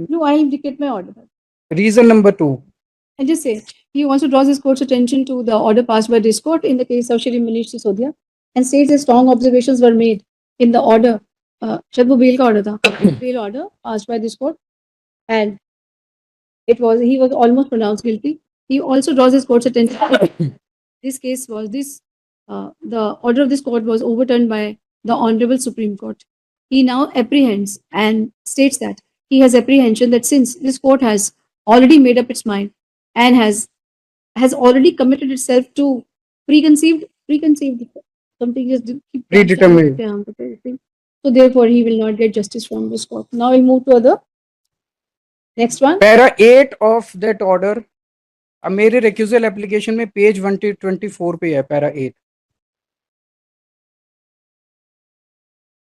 No, I'll dictate my order. Reason number 2. I just say he also draws his court's attention to the order passed by this court in the case of Shri Manish Sisodia and states that strong observations were made in the order. शायद वो bell का order था, bail order passed by this court, and he was almost pronounced guilty. He also draws his court's attention. This case was the order of this court was overturned by the Honorable Supreme Court. He now apprehends and states that he has apprehension that since this court has already made up its mind and has already committed itself to preconceived something just keep Predetermined. so therefore he will not get justice from this court. Now we move to other next one. Para 8 of that order, अब मेरे recusal application में page 124 पे है para 8.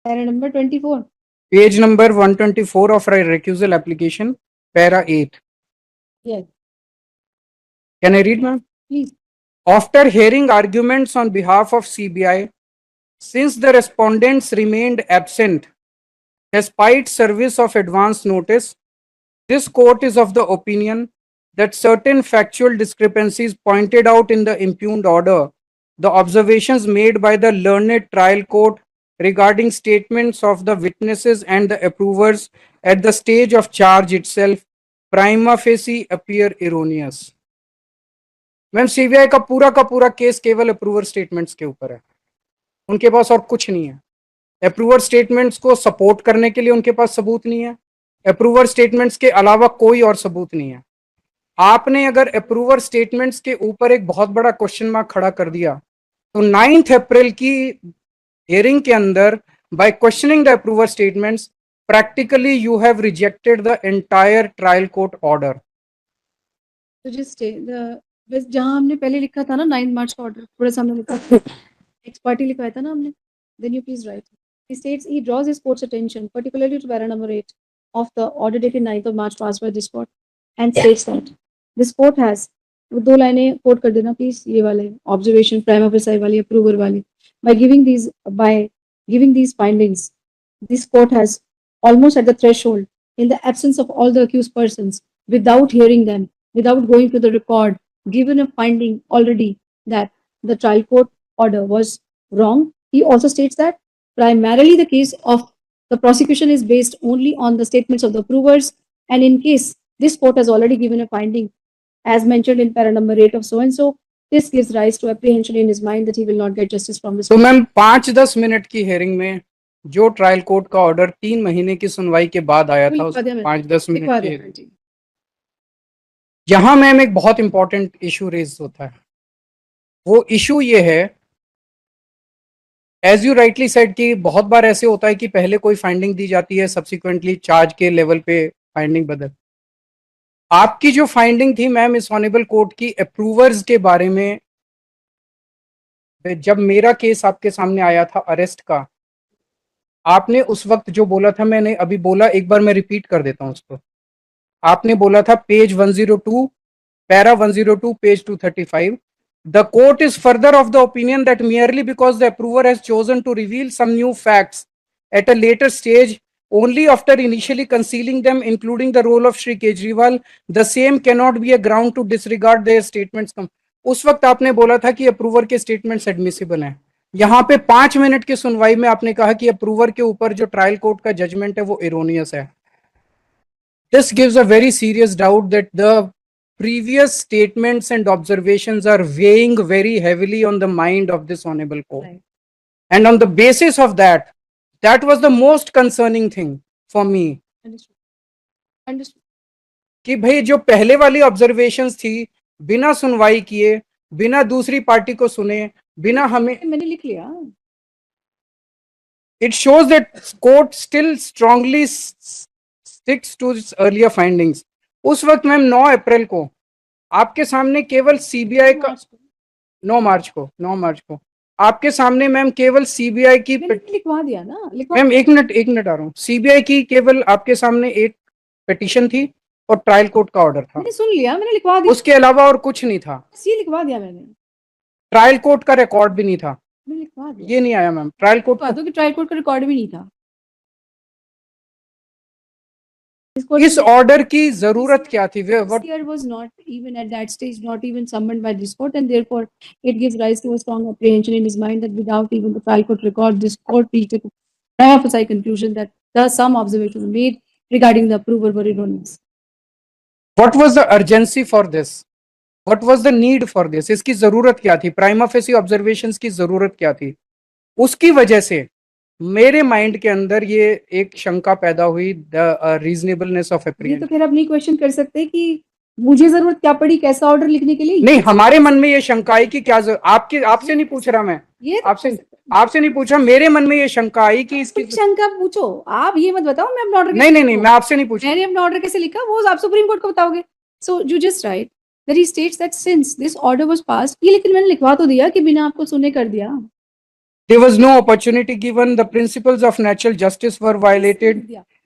Para number 24. Page number 124 of our recusal application, para 8. Yes. Can I read, ma'am? Please. After hearing arguments on behalf of CBI, since the respondents remained absent despite service of advance notice, this court is of the opinion that certain factual discrepancies pointed out in the impugned order, the observations made by the learned trial court regarding statements of the witnesses and the approvers at the stage of charge itself, prima facie appear erroneous. Ma'am CBI का पूरा case केवल approver statements के ऊपर है, उनके पास और कुछ नहीं है. अप्रूवर स्टेटमेंट्स को सपोर्ट करने के लिए उनके पास सबूत नहीं है, अप्रूवर स्टेटमेंट्स के अलावा कोई और सबूत नहीं है. आपने अगर अप्रूवर स्टेटमेंट्स के ऊपर एक बहुत बड़ा क्वेश्चन मार्क खड़ा कर दिया तो 9 अप्रैल की हियरिंग के अंदर by questioning the approver statements practically you have rejected the entire trial court order. तो just बस जहाँ हमने पहले लिखा था ना 9 मार्च का ऑर्डर थोड़ा सा हमने लिखा एक्स पार्टी लिखवाया था ना हमने, then you please write. He states he draws his court's attention particularly to para number 8 of the order dated 9th of March passed by this court and states that this court has वो दो लाइनें coat कर देना please, ये वाले observation prima facie वाली approver वाली. by giving these findings this court has almost at the threshold in the absence of all the accused persons without hearing them, without going to the record, given a finding already that the trial court order was wrong. He also states that primarily the case of the prosecution is based only on the statements of the approvers, and in case this court has already given a finding as mentioned in para number 8 of so and so, this gives rise to apprehension in his mind that he will not get justice from this. तो ma'am 5-10 minute की hearing में जो trial court का order 3 महीने की सुनवाई के बाद आया था, उस 5-10 मिनट की जहां मैम एक बहुत इंपॉर्टेंट इशू रेज होता है. वो इशू ये है, एज यू राइटली सेड कि बहुत बार ऐसे होता है कि पहले कोई फाइंडिंग दी जाती है, सब्सिक्वेंटली चार्ज के लेवल पे फाइंडिंग बदल. आपकी जो फाइंडिंग थी मैम इस ऑनेबल कोर्ट की अप्रूवर्स के बारे में, जब मेरा केस आपके सामने आया था अरेस्ट का, आपने उस वक्त जो बोला था, मैंने अभी बोला, एक बार मैं रिपीट कर देता हूं उसको. आपने बोला था page 102 para 102 page 235, the court is further of the opinion that merely because the approver has chosen to reveal some new facts at a later stage only after initially concealing them, including the role of Shri Kejriwal, the same cannot be a ground to disregard their statements. उस वक्त आपने बोला था कि approver के statements admissible हैं. यहाँ पे 5 मिनट की सुनवाई में आपने कहा कि अप्रूवर के ऊपर जो ट्रायल कोर्ट का जजमेंट है वो एरोनियस है. This gives a very serious doubt that the previous statements and observations are weighing very heavily on the mind of this honorable court. Right. And on the basis of that, that was the most concerning thing for me. Understood. कि भाई जो पहले वाली observations थी, बिना सुनवाई किए, बिना दूसरी पार्टी को सुने, बिना हमें, मैंने लिख लिया. It shows that court still strongly sticks to its earlier findings. उस वक्त मैम 9 अप्रैल को आपके सामने केवल सीबीआई का 9 मार्च को आपके सामने मैम केवल सीबीआई की लिखवा दिया ना. मैम एक मिनट आ रहा हूँ. सीबीआई की केवल आपके सामने एक पिटीशन थी और ट्रायल कोर्ट का ऑर्डर था. मैंने सुन लिया, मैंने लिखवा दिया. उसके अलावा और कुछ नहीं था. ये लिखवा दिया मैंने. ट्रायल कोर्ट का रिकॉर्ड भी नहीं था. मैंने लिखवा दिया. ये नहीं आया मैम. ट्रायल कोर्ट का रिकॉर्ड भी नहीं था. This court इस ऑर्डर की जरूरत क्या थी? This was not even at that stage, not even summoned by this court, and therefore it gives rise to a strong apprehension in his mind that without even the trial court record, this court reached a prima facie conclusion that some observations made regarding the approval were erroneous. What was the urgency for this? What was the need for this? इसकी जरूरत क्या थी? Prima facie observations की जरूरत क्या थी? उसकी वजह से मेरे माइंड के अंदर ये एक शंका पैदा हुई, द रीजनेबलनेस ऑफ ये तो एप्रीहेंशन। फिर अपनी क्वेश्चन कर सकते हैं कि मुझे जरूरत क्या पड़ी कैसा ऑर्डर लिखने के लिए? नहीं, हमारे मन में ये शंका आई कि क्या आपसे नहीं पूछ रहा मैं, ये आपसे नहीं पूछा, मेरे मन में ये शंका आई कि इसकी शंका पूछो आप, ये मत बताओ मैं अपना ऑर्डर नहीं मैं आपसे नहीं पूछ, मैंने अपना ऑर्डर कैसे लिखा वो आप सुप्रीम कोर्ट को बताओगे। So you just right that he states that since this order was passed, ये लेकिन मैंने लिखवा तो दिया कि बिना आपको सुने कर दिया। there was no opportunity given, the principles of natural justice were violated,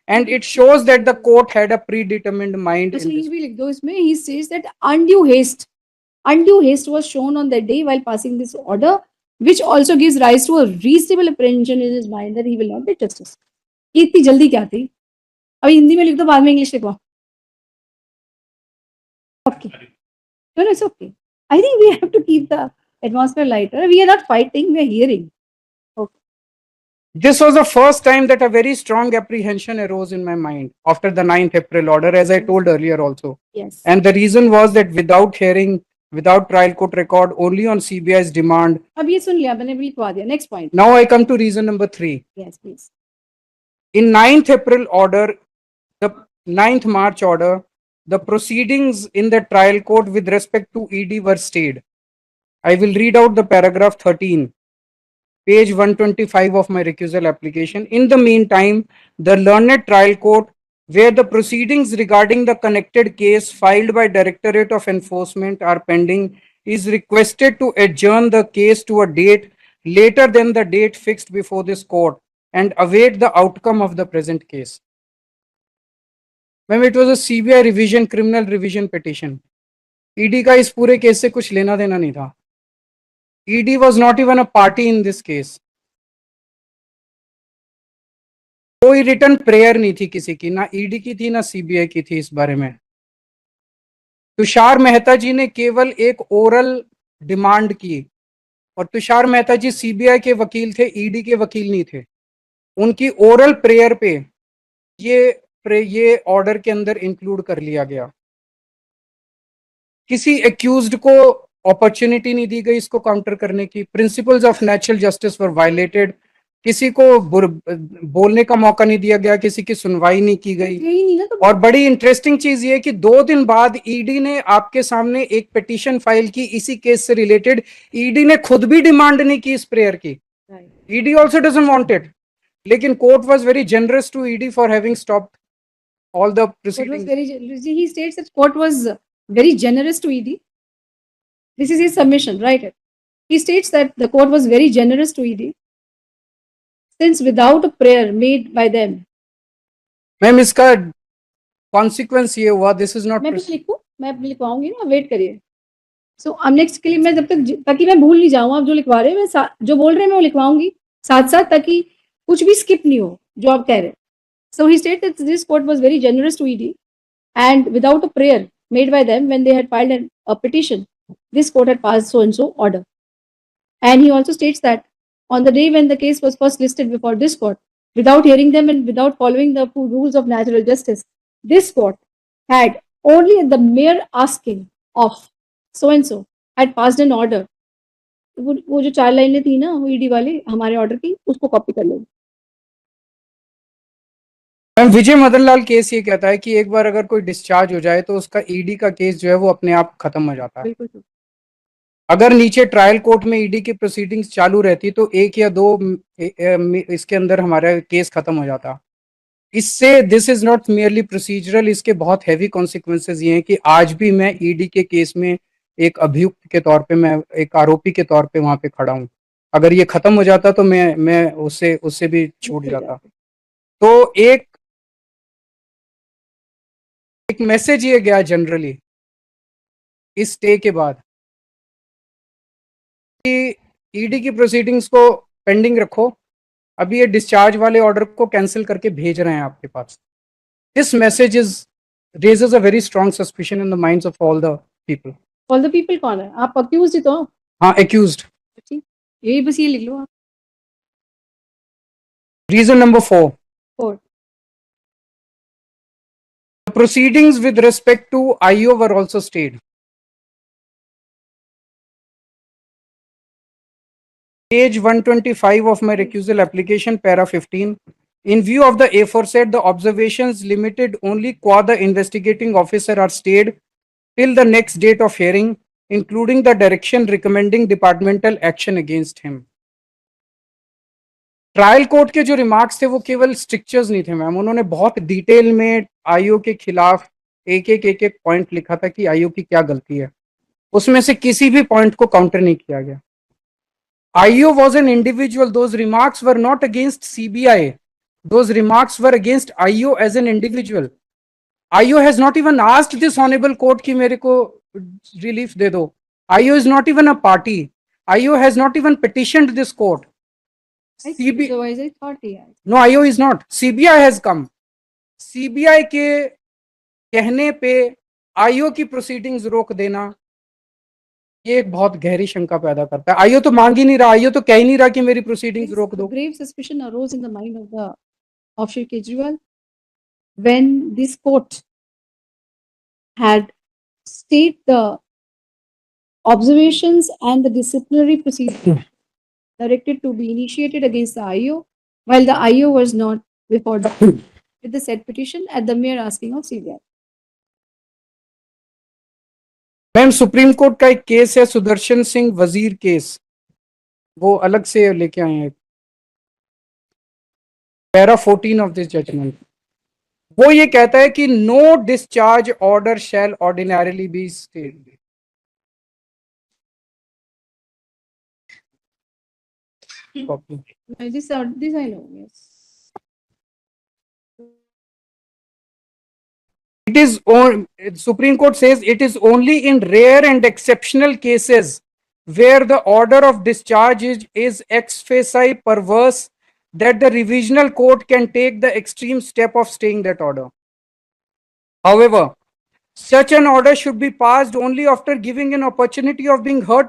and it shows that the court had a predetermined mind in this. भी लिख दो इसमें, he says that undue haste was shown on that day while passing this order, which also gives rise to a reasonable apprehension in his mind that he will not get justice. इतनी जल्दी क्या थी? अभी हिंदी में लिख दो, बाद में English लिखवाओ। Okay. No, it's okay. I think we have to keep the atmosphere lighter. We are not fighting, we are hearing. Okay. This was the first time that a very strong apprehension arose in my mind after the 9th April order, as I told earlier also. Yes. And the reason was that without hearing, without trial court record, only on CBI's demand. अब ये सुन लिया मैंने, लिखवा दिया। Next point. Now I come to reason number 3. Yes, please. In 9th April order, the 9th March order, the proceedings in the trial court with respect to ED were stayed. I will read out the paragraph 13, page 125 of my recusal application. In the meantime, the learned trial court, where the proceedings regarding the connected case filed by Directorate of Enforcement are pending, is requested to adjourn the case to a date later than the date fixed before this court and await the outcome of the present case. Ma'am, it was a CBI revision, criminal revision petition. ED का इस पूरे case से कुछ लेना देना नहीं था. ED was not even a party in this case. कोई रिटर्न प्रेयर नहीं थी किसी की, ना ED की थी ना CBI की थी इस बारे में. तुषार मेहता जी ने केवल एक ओरल डिमांड की, और तुषार मेहता जी CBI के वकील थे, ED के वकील नहीं थे. उनकी ओरल प्रेयर पे ये ऑर्डर के अंदर इंक्लूड कर लिया गया. किसी एक्यूज्ड को अपॉर्चुनिटी नहीं दी गई इसको काउंटर करने की. Principles of natural justice were violated. किसी को बोलने का मौका नहीं दिया गया, किसी की सुनवाई नहीं की गई. और बड़ी इंटरेस्टिंग चीज ये कि 2 दिन बाद ईडी ने आपके सामने एक पिटीशन फाइल की इसी केस से रिलेटेड. ईडी ने खुद भी डिमांड नहीं की इस प्रेयर की. ED also doesn't want it, लेकिन court was very generous to ED for having stopped all the proceedings. He states that court was very generous to ED. This is his submission, right? He states that the court was very generous to ED since without a prayer made by them. Ma'am इसका consequence ये हुआ, this is not. मैं लिखवाऊंगी ना, wait करिए. So अब next के लिए मैं जब तक ताकि मैं भूल नहीं जाऊँ, आप जो लिखवा रहे हैं मैं जो बोल रहे हैं मैं वो लिखवाऊंगी साथ साथ, ताकि कुछ भी स्किप नहीं हो जो आप कह रहे हैं. So he stated that this court was very generous to ED, and without a prayer made by them when they had filed a petition, this court had passed so and so order. And he also states that on the day when the case was first listed before this court, without hearing them and without following the rules of natural justice, this court had only at the mere asking of so and so had passed an order. वो जो 4 लाइनें थी ना वो ED वाले हमारे order की, उसको कॉपी कर लो. विजय मदन लाल केस ये कहता है कि एक बार अगर कोई डिस्चार्ज हो जाए तो उसका ईडी का केस जो है वो अपने आप खत्म हो जाता है. अगर नीचे ट्रायल कोर्ट में ईडी की प्रोसीडिंग्स चालू रहती तो 1 या 2 इसके अंदर हमारा केस खत्म हो जाता. इससे this is not merely procedural, इसके बहुत हैवी कॉन्सिक्वेंसेज ये हैं कि आज भी मैं ईडी के केस में एक अभियुक्त के तौर पे, मैं एक आरोपी के तौर पे वहां पे खड़ा हूं. अगर ये खत्म हो जाता तो मैं उससे भी छूट जाता. तो एक मैसेज ये गया जनरली इस स्टे के बाद कि ईडी की प्रोसीडिंग्स को पेंडिंग रखो, अभी ये डिस्चार्ज वाले ऑर्डर को कैंसिल करके भेज रहे हैं आपके पास. This message raises a very strong suspicion in the minds of all the people. All the people कौन है? आप accused ही तो हो। हाँ, accused. ठीक, यही बस ये लिख लो आप। Reason number 4. Four. The proceedings with respect to IO were also stayed. Page 125 of my recusal application, para 15. In view of the aforesaid, the observations limited only qua the investigating officer are stayed till the next date of hearing, including the direction recommending departmental action against him. Trial court के जो remarks थे वो केवल strictures नहीं थे ma'am, उन्होंने बहुत detail में आईओ के खिलाफ एक पॉइंट लिखा था कि आईओ की क्या गलती है, उसमें से किसी भी पॉइंट को काउंटर नहीं किया गया. IO was an individual. Those remarks were not against CBI. Those remarks were against IO as an individual. IO has not even asked this honorable court कि मेरे को relief दे दो. IO is not even a party. IO has not even petitioned this court. Otherwise, I thought yeah. No, IO is not. CBI has come. CBI के कहने पे IO की proceedings रोक देना ये एक बहुत गहरी शंका पैदा करता है. आईओ तो मांग ही नहीं रहा, आईओ तो कह ही नहीं रहा कि मेरी प्रोसीडिंग्स रोक दो. Grave suspicion arose in the mind of Shri Kejriwal when this court had stayed the observations and the disciplinary proceedings directed to be initiated against the IO, while the IO was not before the with the said petition at the mere asking of CBI. Ma'am supreme court का एक case है सुदर्शन सिंह वजीर case, वो अलग से लेके आए हैं. पैरा 14 ऑफ दिस जजमेंट वो ये कहता है कि no discharge order shall ordinarily be stayed. This I know, yes. It is on, Supreme Court says it is only in rare and exceptional cases where the order of discharge is ex facie perverse that the revisional court can take the extreme step of staying that order. However, such an order should be passed only after giving an opportunity of being heard to